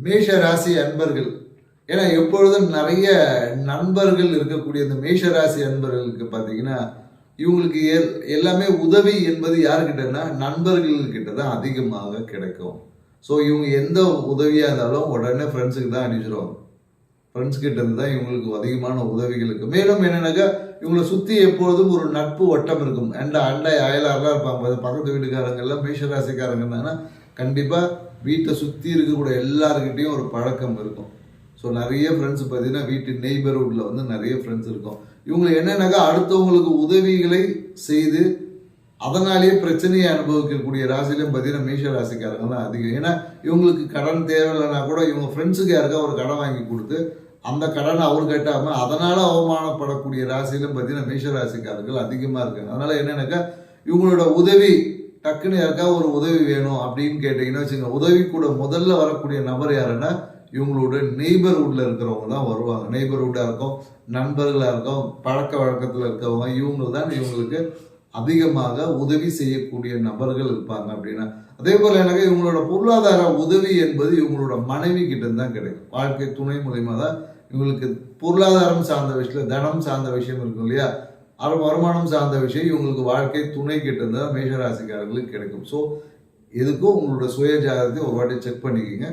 மேஷ ராசி அன்பர்கள், ஏன்னா எப்பொழுதும் நிறைய நண்பர்கள் இருக்கக்கூடிய இந்த மேஷ ராசி அன்பர்களுக்கு பார்த்தீங்கன்னா, இவங்களுக்கு எல்லாமே உதவி என்பது யாருக்கிட்டனா நண்பர்கள் கிட்ட தான் அதிகமாக கிடைக்கும். ஸோ இவங்க எந்த உதவியாக இருந்தாலும் உடனே ஃப்ரெண்ட்ஸுக்கு தான் அனுப்பிச்சிடுவாங்க. ஃப்ரெண்ட்ஸ் கிட்ட இருந்து தான் இவங்களுக்கு அதிகமான உதவிகள் இருக்கு. மேலும் என்னன்னாக்கா, இவங்களை சுற்றி எப்பொழுதும் ஒரு நட்பு வட்டம் இருக்கும். அண்டை அயலாரெலாம் இருப்பாங்க. பக்கத்து வீட்டுக்காரங்க எல்லாம் மேஷராசிக்காரங்க இருந்தாங்கன்னா கண்டிப்பாக வீட்டை சுற்றி இருக்கக்கூடிய எல்லாருக்கிட்டையும் ஒரு பழக்கம் இருக்கும். ஸோ நிறைய ஃப்ரெண்ட்ஸ் பார்த்தீங்கன்னா வீட்டு நெய்பர்ஹுட்டில் வந்து நிறைய ஃப்ரெண்ட்ஸ் இருக்கும். இவங்களுக்கு என்னன்னாக்கா, அடுத்தவங்களுக்கு உதவிகளை செய்து அதனாலேயே பிரச்சனையை அனுபவிக்கக்கூடிய ராசிலையும் பார்த்தீங்கன்னா மேஷ ராசிக்காரங்க தான் அதிகம். ஏன்னா இவங்களுக்கு கடன் தேவையில்லைன்னா கூட இவங்க ஃப்ரெண்ட்ஸுக்கு யாருக்கா ஒரு கடன் வாங்கி கொடுத்து அந்த கடனை அவர் கட்டாமல் அதனால் அவமானப்படக்கூடிய ராசியிலும் பார்த்தீங்கன்னா மேஷ ராசிக்காரர்கள் அதிகமாக இருக்காங்க. அதனால் என்னன்னாக்கா, இவங்களோட உதவி டக்குன்னு யாருக்கா ஒரு உதவி வேணும் அப்படின்னு கேட்டிங்கன்னா வச்சுங்க, உதவி கூட முதல்ல வரக்கூடிய நபர் யாருன்னா இவங்களோட நெய்பர்ஹுட்டில் இருக்கிறவங்க தான் வருவாங்க. நெய்பர்ஹுட்டாக இருக்கும், நண்பர்களாக இருக்கும், பழக்க வழக்கத்தில் இருக்கிறவங்க, இவங்க தான் இவங்களுக்கு அதிகமாக உதவி செய்யக்கூடிய நபர்கள் இருப்பாங்க அப்படின்னா. அதே போல் எனக்கு இவங்களோட பொருளாதார உதவி என்பது இவங்களோட மனைவி கிட்ட தான் கிடைக்கும். வாழ்க்கை துணை மூலியமாக தான் இவங்களுக்கு பொருளாதாரம் சார்ந்த விஷயம், தனம் சார்ந்த விஷயம் இருக்கும் இல்லையா, வருமானம் சார்ந்த விஷயம் இவங்களுக்கு வாழ்க்கை துணை கிட்ட இருந்தால் மேஷராசிக்காரர்களுக்கு கிடைக்கும். ஸோ எதுக்கும் உங்களோட சுய ஜாதகத்தை ஒரு வாட்டி செக் பண்ணிக்கோங்க.